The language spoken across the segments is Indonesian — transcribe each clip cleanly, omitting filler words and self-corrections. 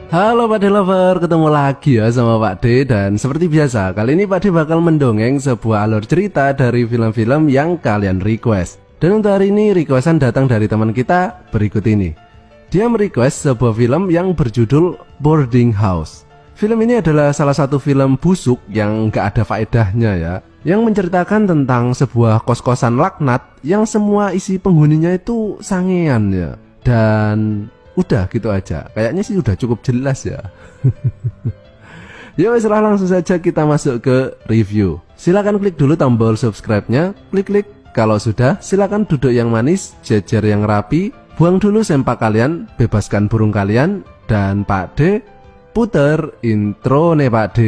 Halo Pak D Lover, ketemu lagi ya sama Pak D. Dan seperti biasa, kali ini Pak D bakal mendongeng sebuah alur cerita dari film-film yang kalian request. Dan untuk hari ini requestan datang dari teman kita berikut ini. Dia merequest sebuah film yang berjudul Boarding House. Film ini adalah salah satu film busuk yang gak ada faedahnya ya, yang menceritakan tentang sebuah kos-kosan laknat yang semua isi penghuninya itu sangean ya. Dan udah gitu aja, kayaknya sih udah cukup jelas ya. Ya wes lah, langsung saja kita masuk ke review. Silakan klik dulu tombol subscribe-nya, klik kalau sudah silakan duduk yang manis, jejer yang rapi, buang dulu sempak kalian, bebaskan burung kalian, dan Pak D puter intro nih Pak D.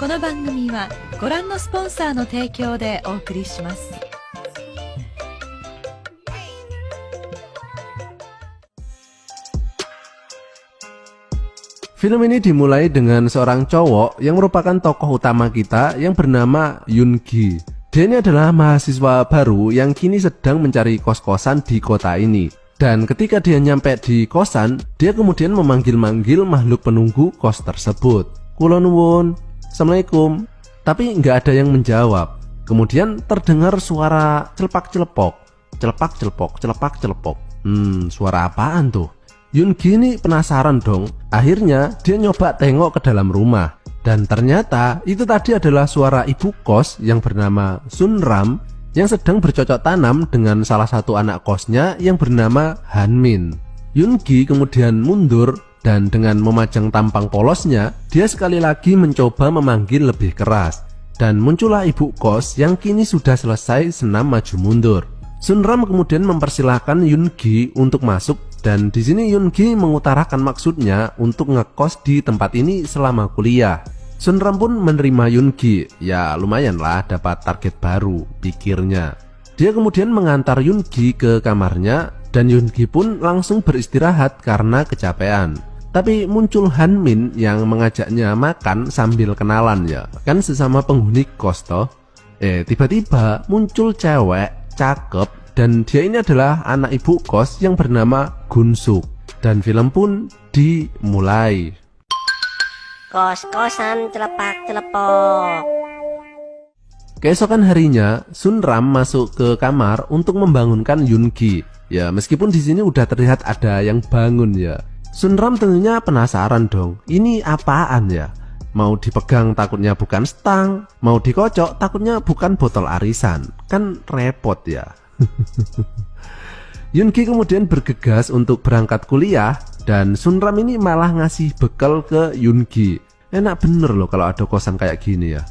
この番組はご覧のスポンサーの提供でお送りします。Film ini dimulai dengan seorang cowok yang merupakan tokoh utama kita yang bernama Yoon Gi. Dia ini adalah mahasiswa baru yang kini sedang mencari kos-kosan di kota ini. Dan ketika dia nyampe di kosan, dia kemudian memanggil-manggil makhluk penunggu kos tersebut. Kula nuwun, Assalamualaikum. Tapi nggak ada yang menjawab. Kemudian terdengar suara celepak-celepok, celepak-celepok, celepak-celepok. Suara apaan tuh? Yoon Gi ini penasaran dong. Akhirnya dia nyoba tengok ke dalam rumah. Dan ternyata itu tadi adalah suara ibu kos yang bernama Sun Ram yang sedang bercocok tanam dengan salah satu anak kosnya yang bernama Han Min. Yoon Gi kemudian mundur dan dengan memajang tampang polosnya, dia sekali lagi mencoba memanggil lebih keras. Dan muncullah ibu kos yang kini sudah selesai senam maju mundur. Sun Ram kemudian mempersilahkan Yoon Gi untuk masuk, dan di sini Yoon Gi mengutarakan maksudnya untuk ngekos di tempat ini selama kuliah. Sun Ram pun menerima Yoon Gi, ya lumayan lah dapat target baru, pikirnya. Dia kemudian mengantar Yoon Gi ke kamarnya, dan Yoon Gi pun langsung beristirahat karena kecapean. Tapi muncul Han Min yang mengajaknya makan sambil kenalan ya, kan sesama penghuni kos toh. Tiba-tiba muncul cewek cakep, dan dia ini adalah anak ibu kos yang bernama Gun Suk. Dan film pun dimulai. Kos-kosan celepak-celepok. Keesokan harinya, Sun Ram masuk ke kamar untuk membangunkan Yoon Gi. Ya, meskipun di sini udah terlihat ada yang bangun ya. Sun Ram tentunya penasaran dong. Ini apaan ya? Mau dipegang takutnya bukan stang, mau dikocok takutnya bukan botol arisan. Kan repot ya. Yoon Gi kemudian bergegas untuk berangkat kuliah, dan Sun Ram ini malah ngasih bekal ke Yoon Gi. Enak bener loh kalau ada kosan kayak gini ya.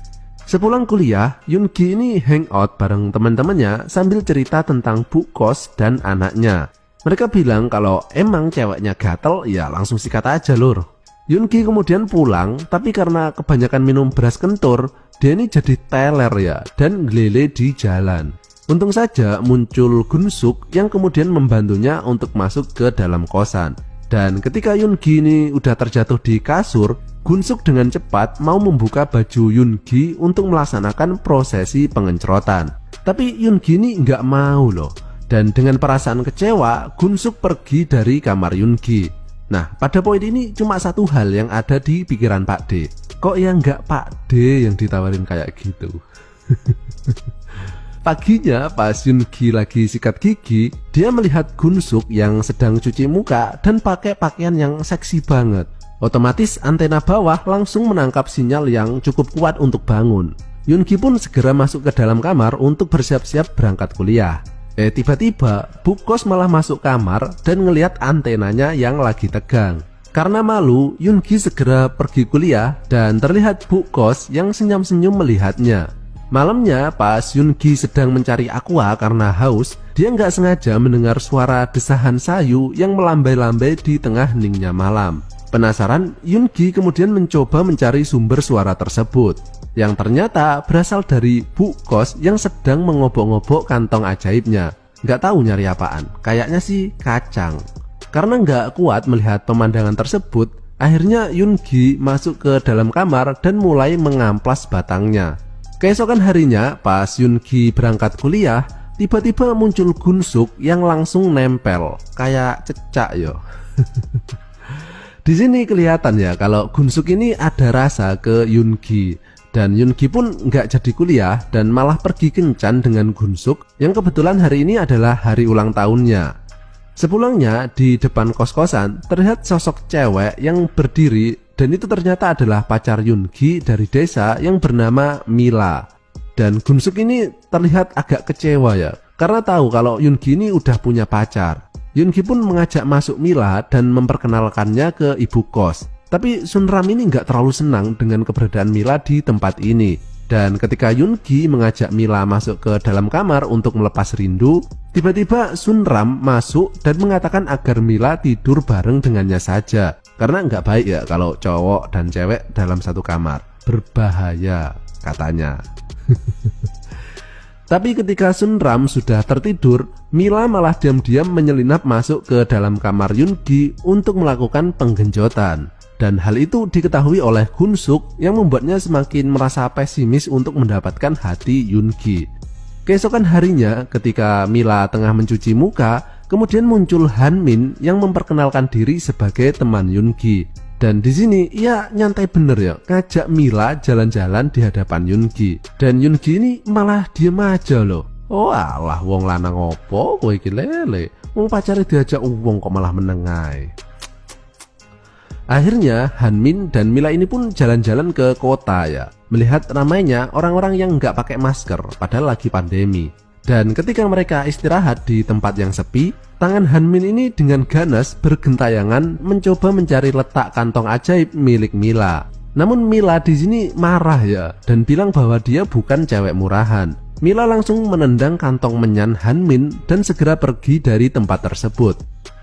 Sepulang kuliah, Yoon Gi ini hangout bareng teman-temannya sambil cerita tentang bu kos dan anaknya. Mereka bilang kalau emang ceweknya gatel, ya langsung sikat aja lur. Yoon Gi kemudian pulang, tapi karena kebanyakan minum beras kentur, dia ini jadi teler ya, dan ngelele di jalan. Untung saja muncul Gun Suk yang kemudian membantunya untuk masuk ke dalam kosan. Dan ketika Yoon Gi ini udah terjatuh di kasur, Gun Suk dengan cepat mau membuka baju Yoon Gi untuk melaksanakan prosesi pengencrotan. Tapi Yoon Gi ini nggak mau loh. Dan dengan perasaan kecewa, Gun Suk pergi dari kamar Yoon Gi. Nah, pada poin ini cuma satu hal yang ada di pikiran Pak D. Kok yang nggak Pak D yang ditawarin kayak gitu? Paginya pas Yoon Gi lagi sikat gigi, dia melihat Gun Suk yang sedang cuci muka dan pakai pakaian yang seksi banget. Otomatis antena bawah langsung menangkap sinyal yang cukup kuat untuk bangun. Yoon Gi pun segera masuk ke dalam kamar untuk bersiap-siap berangkat kuliah. Tiba-tiba bu kos malah masuk kamar dan ngelihat antenanya yang lagi tegang. Karena malu, Yoon Gi segera pergi kuliah dan terlihat bu kos yang senyum-senyum melihatnya. Malamnya pas Yoon Gi sedang mencari aqua karena haus, dia nggak sengaja mendengar suara desahan sayu yang melambai-lambai di tengah heningnya malam. Penasaran, Yoon Gi kemudian mencoba mencari sumber suara tersebut, yang ternyata berasal dari bu kos yang sedang mengobok-ngobok kantong ajaibnya. Nggak tahu nyari apaan, kayaknya sih kacang. Karena nggak kuat melihat pemandangan tersebut, akhirnya Yoongi masuk ke dalam kamar dan mulai mengamplas batangnya. Keesokan harinya, pas Yoongi berangkat kuliah, tiba-tiba muncul Gunsuk yang langsung nempel, kayak cecak yo. Di sini kelihatan ya kalau Gunsuk ini ada rasa ke Yoongi. Dan Yoongi pun nggak jadi kuliah dan malah pergi kencan dengan Gunsuk yang kebetulan hari ini adalah hari ulang tahunnya. Sepulangnya di depan kos-kosan terlihat sosok cewek yang berdiri dan itu ternyata adalah pacar Yoongi dari desa yang bernama Mila. Dan Gunsuk ini terlihat agak kecewa ya karena tahu kalau Yoongi ini udah punya pacar. Yoongi pun mengajak masuk Mila dan memperkenalkannya ke ibu kos. Tapi Sunram ini nggak terlalu senang dengan keberadaan Mila di tempat ini. Dan ketika Yoongi mengajak Mila masuk ke dalam kamar untuk melepas rindu, tiba-tiba Sunram masuk dan mengatakan agar Mila tidur bareng dengannya saja. Karena nggak baik ya kalau cowok dan cewek dalam satu kamar. Berbahaya katanya. Tapi ketika Sunram sudah tertidur, Mila malah diam-diam menyelinap masuk ke dalam kamar Yoongi untuk melakukan penggenjotan. Dan hal itu diketahui oleh Gunsuk yang membuatnya semakin merasa pesimis untuk mendapatkan hati Yoongi. Keesokan harinya ketika Mila tengah mencuci muka, kemudian muncul Hanmin yang memperkenalkan diri sebagai teman Yoongi. Dan di sini ia nyantai bener ya, ngajak Mila jalan-jalan di hadapan Yoongi. Dan Yoongi ini malah diem aja loh. Oh alah, wong lanang opo kowe iki lele. Wong pacare diajak wong kok malah menengai. Akhirnya Hanmin dan Mila ini pun jalan-jalan ke kota ya, melihat ramainya orang-orang yang nggak pakai masker padahal lagi pandemi. Dan ketika mereka istirahat di tempat yang sepi, tangan Hanmin ini dengan ganas bergentayangan mencoba mencari letak kantong ajaib milik Mila. Namun Mila di sini marah ya dan bilang bahwa dia bukan cewek murahan. Mila langsung menendang kantong menyan Hanmin dan segera pergi dari tempat tersebut.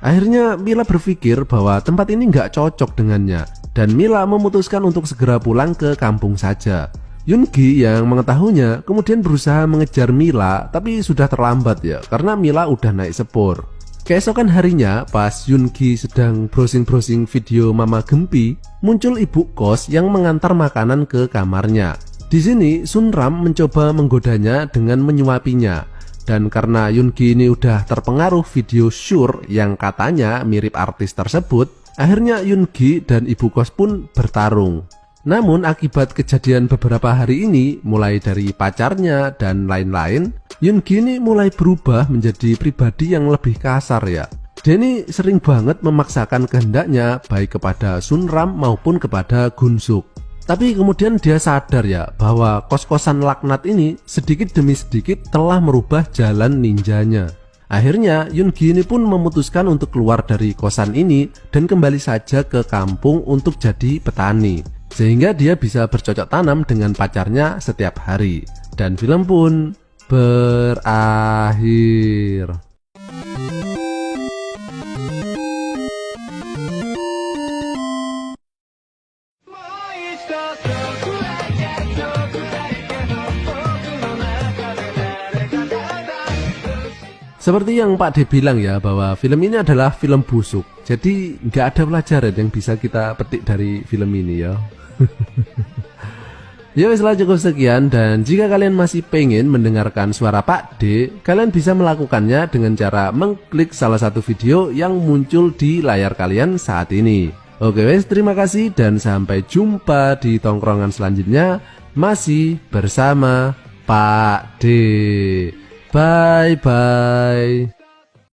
Akhirnya Mila berpikir bahwa tempat ini nggak cocok dengannya dan Mila memutuskan untuk segera pulang ke kampung saja. Yoongi yang mengetahuinya kemudian berusaha mengejar Mila tapi sudah terlambat ya karena Mila udah naik sepur. Keesokan harinya pas Yoongi sedang browsing-browsing video Mama Gempi, muncul ibu kos yang mengantar makanan ke kamarnya. Di sini Sunram mencoba menggodanya dengan menyuapinya. Dan karena Yoongi ini udah terpengaruh video Shure yang katanya mirip artis tersebut, akhirnya Yoongi dan ibu kos pun bertarung. Namun akibat kejadian beberapa hari ini, mulai dari pacarnya dan lain-lain, Yoongi ini mulai berubah menjadi pribadi yang lebih kasar ya. Dia ini sering banget memaksakan kehendaknya baik kepada Sunram maupun kepada Gunsuk. Tapi kemudian dia sadar ya bahwa kos-kosan laknat ini sedikit demi sedikit telah merubah jalan ninjanya. Akhirnya Yoongi ini pun memutuskan untuk keluar dari kosan ini dan kembali saja ke kampung untuk jadi petani. Sehingga dia bisa bercocok tanam dengan pacarnya setiap hari. Dan film pun berakhir. Seperti yang Pak D bilang ya bahwa film ini adalah film busuk. Jadi nggak ada pelajaran yang bisa kita petik dari film ini ya. Ya wes lah, cukup sekian. Dan jika kalian masih pengen mendengarkan suara Pak D, kalian bisa melakukannya dengan cara mengklik salah satu video yang muncul di layar kalian saat ini. Oke wes, terima kasih dan sampai jumpa di tongkrongan selanjutnya. Masih bersama Pak D. Bye bye.